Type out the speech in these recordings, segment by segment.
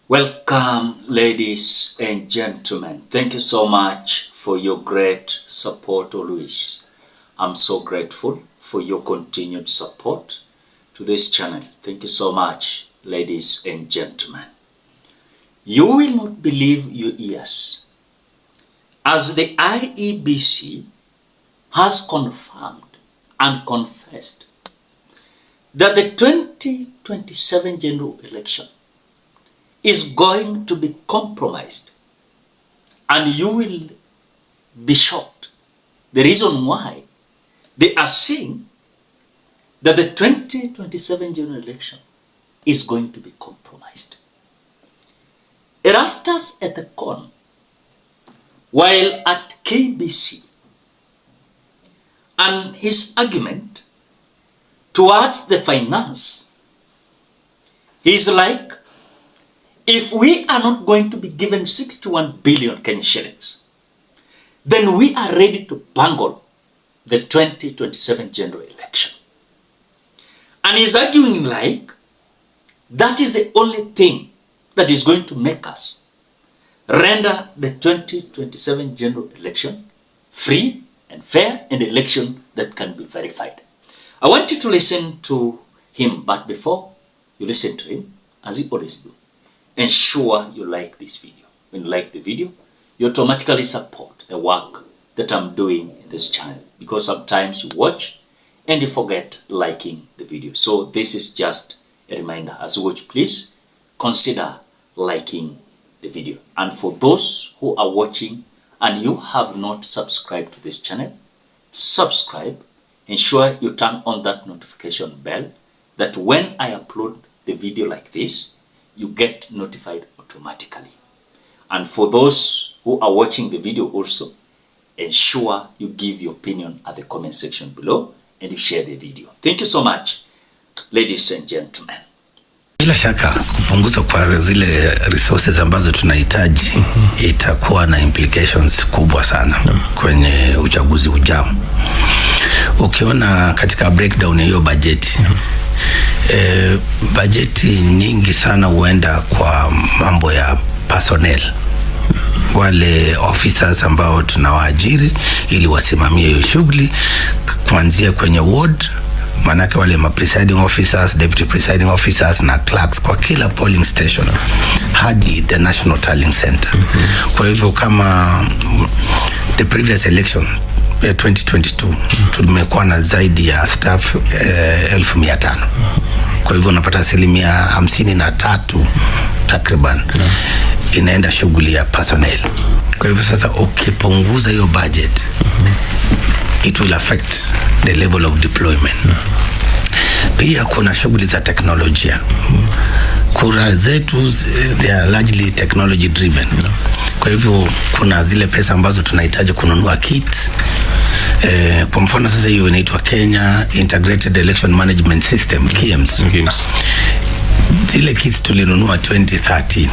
Welcome, ladies and gentlemen. Thank you so much for your great support always. I'm so grateful for your continued support to this channel. Thank you so much, ladies and gentlemen. You will not believe your ears, as the IEBC has confirmed and confessed that the 2027 general election is going to be compromised, and you will be shocked. The reason why they are saying that the 2027 general election is going to be compromised. Erastus at the con, while at KBC, and his argument towards the finance is like, if we are not going to be given 61 billion Kenyan shillings, then we are ready to bungle the 2027 general election. And he's arguing like that is the only thing that is going to make us render the 2027 general election free and fair, and election that can be verified. I want you to listen to him, but before you listen to him, as you always do, ensure you like this video. When you like the video, you automatically support the work that I'm doing in this channel, because sometimes you watch and you forget liking the video. So this is just a reminder. As you watch, please consider liking the video. And for those who are watching and you have not subscribed to this channel, subscribe. Ensure you turn on that notification bell, that when I upload the video like this, you get notified automatically. And for those who are watching the video also, ensure you give your opinion at the comment section below and you share the video. Thank you so much, ladies and gentlemen. Bila shaka kupunguza kwa zile resources ambazo tunahitaji itakuwa na implications kubwa sana kwenye uchaguzi ujao. Ukiona katika breakdown hiyo bajeti, bajeti nyingi sana huenda kwa mambo ya personnel, wale officers ambao tunawaajiri ili wasimamie hiyo shughuli, kuanzia kwenye ward, manake wale presiding officers, deputy presiding officers na clerks kwa kila polling station hadi the national tallying center. Kwa hivyo kama the previous election 2022 tumekuwa na zaidi ya staff 1500. Kwa hivyo unapata 53% takriban inaenda shughuli ya personnel. Kwa hivyo sasa ukipunguza hiyo budget, it will affect the level of deployment. Pia kuna shughuli za teknolojia. Kura zetu they are largely technology driven. Kwa hivyo kuna zile pesa ambazo tunahitaji kununua kit. Kwa mfano sasa hiyo inaitwa Kenya Integrated Election Management System, KIEMS. Zile kits tulinunua 2013,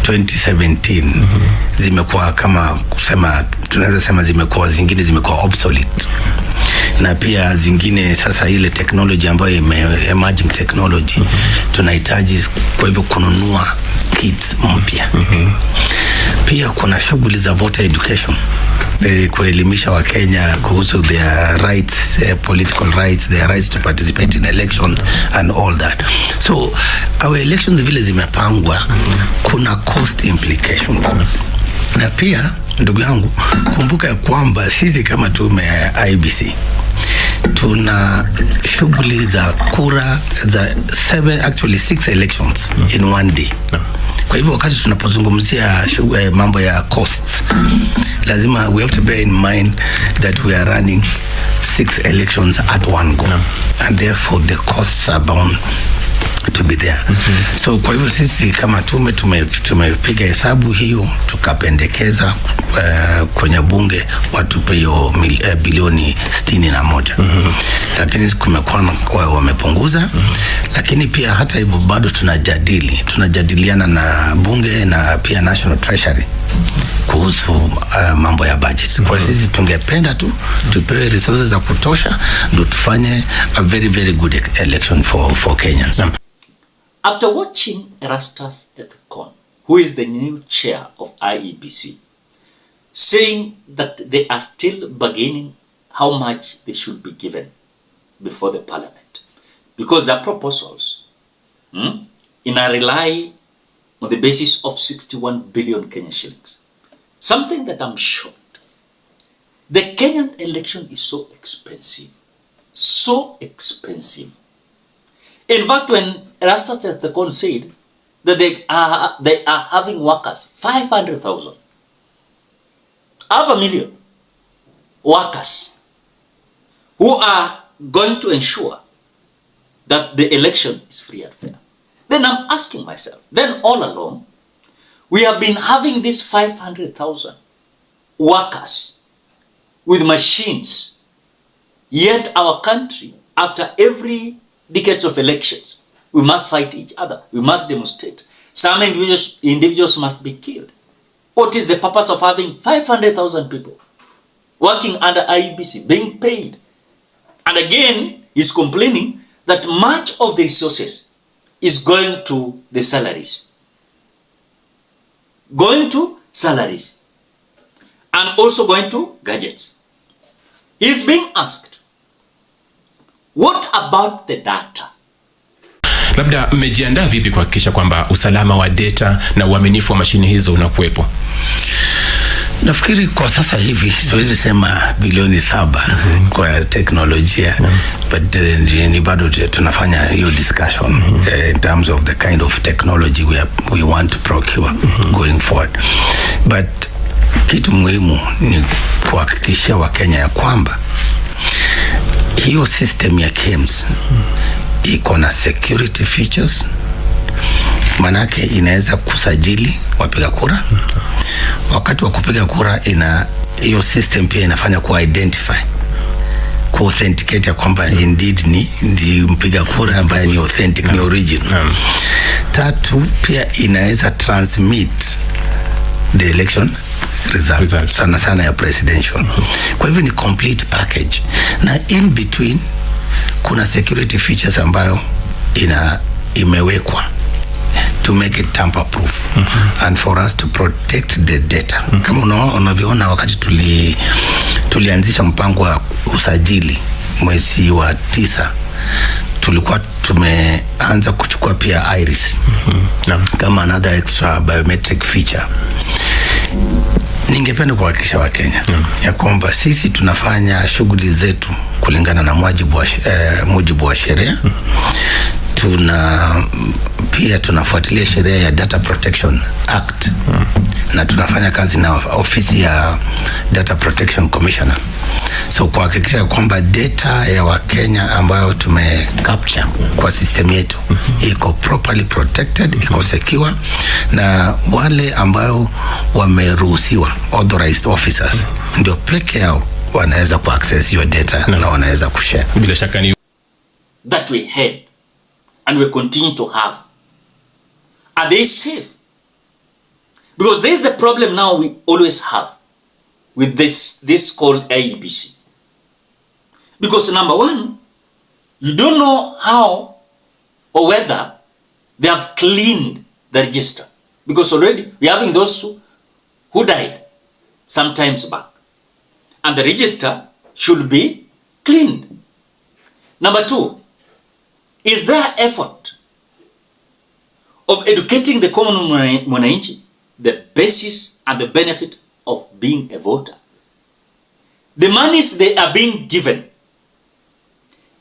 2017 zimekuwa kama kusema, tunaweza sema zimekuwa, zingine zimekuwa obsolete, na pia zingine sasa ile technology ambayo emerging technology tunahitaji, kwa hivyo kununua kits mpya. Pia kuna shughuli za voter education, kuelimisha wa Kenya kuhusu their rights, political rights, their rights to participate in elections and all that. So our elections vile zimepangwa, kuna cost implications. Na pia ndugu yangu, kumbuka kwamba sisi kama tume ya IEBC tuna shughuli za kura za 6 elections in one day. Kwa hivyo wakati tunapozungumzia mambo ya costs, lazima we have to bear in mind that we are running 6 elections at one go, and therefore the costs are bound to be there. So kwa hivyo sisi kama tumepiga hesabu hiyo, tukapendekeza kwenye bunge watupe hiyo bilioni 61. Lakini kumekuwa wamepunguza. Lakini pia hata hivyo bado tunajadiliana na bunge na pia National Treasury kuhusu mambo ya budget. Kwa sisi tungependa tu tupewe resources za kutosha ndio tufanye a very very good election for Kenyans. After watching Erastus Ethekon, who is the new chair of IEBC, saying that they are still bargaining how much they should be given before the parliament, because their proposals rely on the basis of 61 billion Kenyan shillings. Something that I'm shocked. The Kenyan election is so expensive. So expensive. In fact, when Erastus Ethekon said that they are having workers, 500,000, 500,000 workers who are going to ensure that the election is free and fair. Then I'm asking myself, then all along, we have been having these 500,000 workers with machines, yet our country, after every decades of elections, we must fight each other, we must demonstrate. Some individuals must be killed. What is the purpose of having 500,000 people working under IEBC, being paid? And again, he's complaining that much of the resources is going to the salaries. Going to salaries. And also going to gadgets. He's being asked, what about the data? Labda mmejiandaa vipi kuhakikisha kwamba usalama wa data na uaminifu wa mashine hizo unakuwepo? Nafikiri kwa sasa hivi siwezi sema bilioni 7 kwa teknolojia, but ni bado tunafanya hiyo discussion in terms of the kind of technology we want to procure going forward. But kitu muhimu ni kuhakikisha Wakenya ya kwamba hiyo system ya KIMS iko na security features, manake inaweza kusajili wapiga kura. Wakati wa kupiga kura hiyo system pia inafanya ku-identify, ku-authenticate ya kwamba indeed ni mpiga kura ambaye ni authentic, ni original. Tatu, pia inaweza transmit the election result sana ya presidential. Kwa hivyo ni complete package, na in between kuna security features ambayo imewekwa to make it tamper proof and for us to protect the data. Kama unavyoona wakati tulianzisha mpango wa usajili mwezi wa 9, tulikuwa tumeanza kuchukua pia iris kama another extra biometric feature. Ningependa kuhakikisha Wakenya ya kwamba sisi tunafanya shughuli zetu kulingana na mujibu wa sheria. Pia tunafuatilia sheria ya Data Protection Act na tunafanya kazi na ofisi ya Data Protection Commissioner. So kuhakikisha kwamba data ya Wakenya ambayo tumecapture kwa system yetu iko properly protected, iko secure, na wale ambao wameruhusiwa, authorized officers, ndio peke yao wanaweza ku-access your data na wanaweza kushare. Bila shaka ni that we had and we continue to have. Are they safe? Because this is the problem now we always have with this called IEBC. Because number one, you don't know how or whether they have cleaned the register. Because already we're having those who died some times back. And the register should be cleaned. Number two, is there effort of educating the common mwananchi the basis and the benefit of being a voter? The monies they are being given,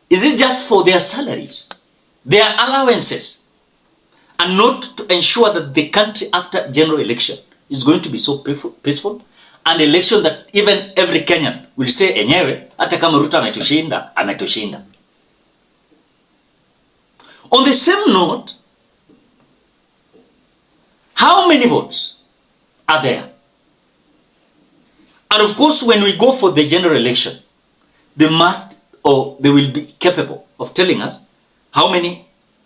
is it just for their salaries, their allowances, and not to ensure that the country after general election is going to be so peaceful? An election that even every Kenyan will say, enyewe, hata kama Ruto ametushinda, ametushinda. On the same note, how many votes are there? And of course, when we go for the general election, they must, or they will be capable of telling us how many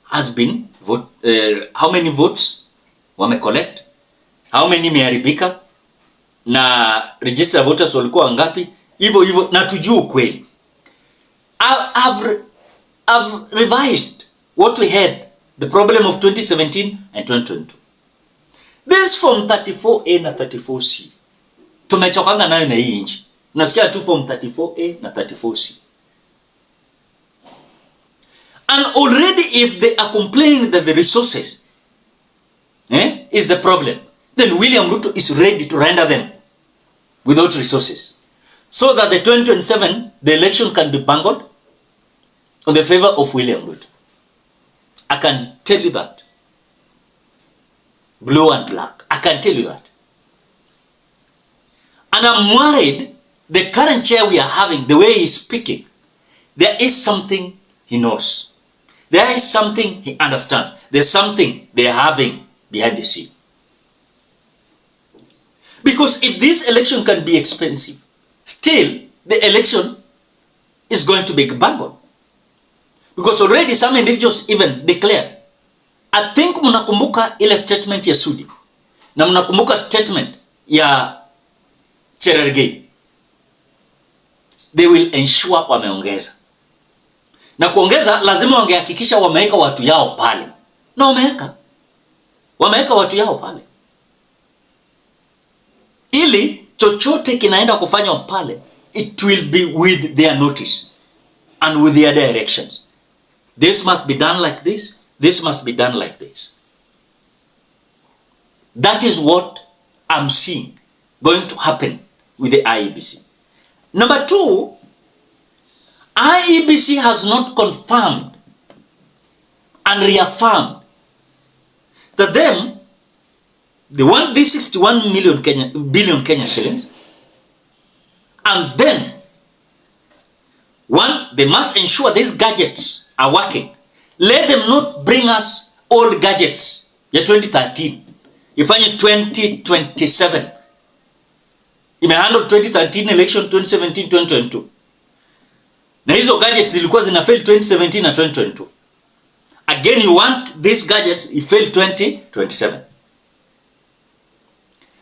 how many votes wame collect, how many meharibika, na register voters walikuwa wangapi, hivyo na tujue ukweli. I've revised what we had The problem of 2017 and 2022. This form 34A na 34C. Tumechokanga nayo na hii nchi. Unasikia tu form 34A na 34C. And already if they are complaining that the resources is the problem, then William Ruto is ready to render them without resources. So that the 2027, the election can be bungled on the favor of William Ruto. I can tell you that. Blue and black. I can tell you that. And I'm worried the current chair we are having, the way he's speaking, there is something he knows. There is something he understands. There's something they're having behind the scene. Because if this election can be expensive, still the election is going to be bungled. Because already some individuals even declare. I think mnakumbuka ile statement ya Sudi. Na mnakumbuka statement ya Cherargei. They will ensure wameongeza. Na kuongeza lazima wangehakikisha wameweka watu yao pale. Na wameweka watu yao pale. Ili chochote kinaenda kufanywa pale, it will be with their notice and with their directions. This must be done like this. This must be done like this. That is what I'm seeing going to happen with the IEBC. Number two, IEBC has not confirmed and reaffirmed that they want these 61 billion Kenya shillings, and then one, they must ensure these gadgets are working. Let them not bring us old gadgets ya 2013. Ifanye 2027. Imehandle 2013 election, 2017, 2022. Na hizo gadgets zilikuwa zina fail 2017 na 2022. Again, you want these gadgets, it failed 2027.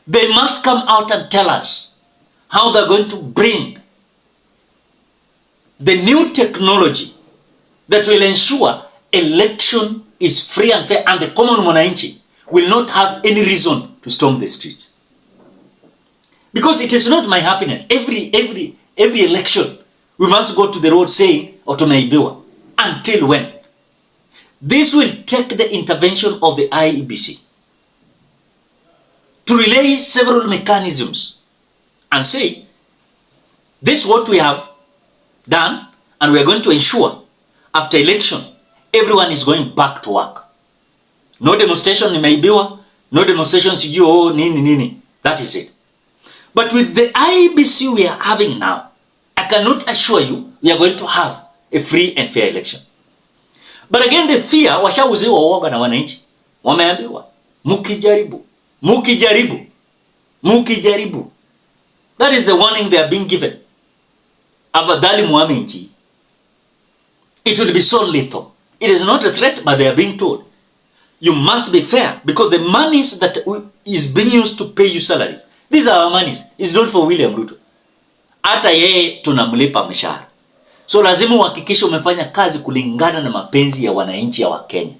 They must come out and tell us how they're going to bring the new technology that will ensure election is free and fair, and the common mwananchi will not have any reason to storm the streets. Because it is not my happiness. Every election, we must go to the road saying, "Otumeibiwa." Until when? This will take the intervention of the IEBC to relay several mechanisms and say, this is what we have done, and we are going to ensure after election, everyone is going back to work. No demonstration imeibiwa, no demonstration sijui nini. That is it. But with the IEBC we are having now, I cannot assure you we are going to have a free and fair election. But again, the fear, washauziwa uoga na wananchi. Wameambiwa, mukijaribu. That is the warning they are being given. Afadhali muame nchi. It will be so lethal. It is not a threat, but they are being told, you must be fair, because the monies that is being used to pay you salaries, these are our monies. It's not for William Ruto. Hata yeye tunamlipa mshahara. So lazima uhakikishe umefanya kazi kulingana na mapenzi ya wananchi ya Wakenya.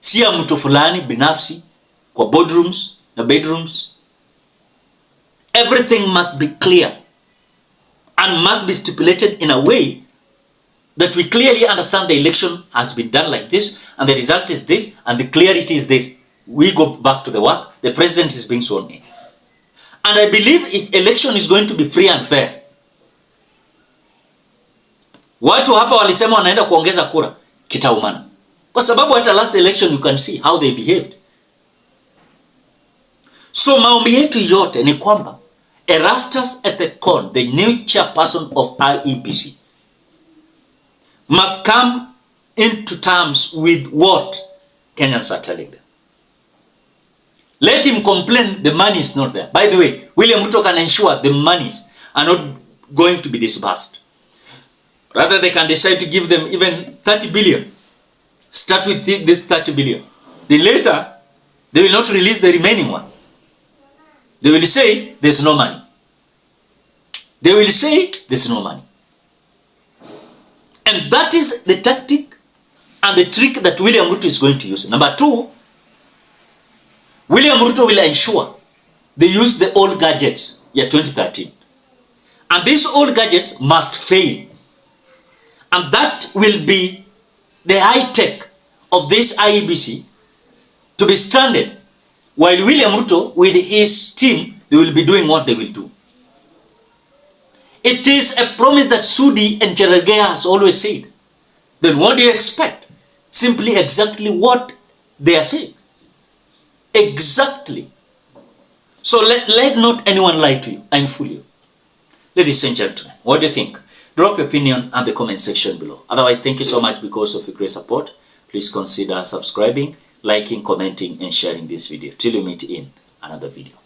Si ya mtu fulani binafsi kwa boardrooms na bedrooms. Everything must be clear and must be stipulated in a way that we clearly understand the election has been done like this, and the result is this, and the clarity is this. We go back to the work. The president is being sworn in. And I believe if election is going to be free and fair, watu hapa walisema wanaenda kuongeza kura, kitaumana. Kwa sababu hata last election you can see how they behaved. So maombi yetu yote ni kwamba Erastus Ethekon, the new chairperson of IEBC, must come into terms with what Kenyans are telling them. Let him complain the money is not there. By the way, William Ruto can ensure the monies are not going to be disbursed. Rather, they can decide to give them even 30 billion. Start with this 30 billion. Then later, they will not release the remaining one. They will say, there's no money. They will say, there's no money. And that is the tactic and the trick that William Ruto is going to use. Number 2, William Ruto will ensure they use the old gadgets, 2013. And these old gadgets must fail. And that will be the high tech of this IEBC to be stranded, while William Ruto with his team, they will be doing what they will do. It is a promise that Sudi and Cherargei has always said. Then what do you expect? Simply exactly what they are saying. Exactly. So let not anyone lie to you and fool you. Ladies and gentlemen, what do you think? Drop your opinion in the comment section below. Otherwise, thank you so much because of your great support. Please consider subscribing, liking, commenting, and sharing this video. Till you meet in another video.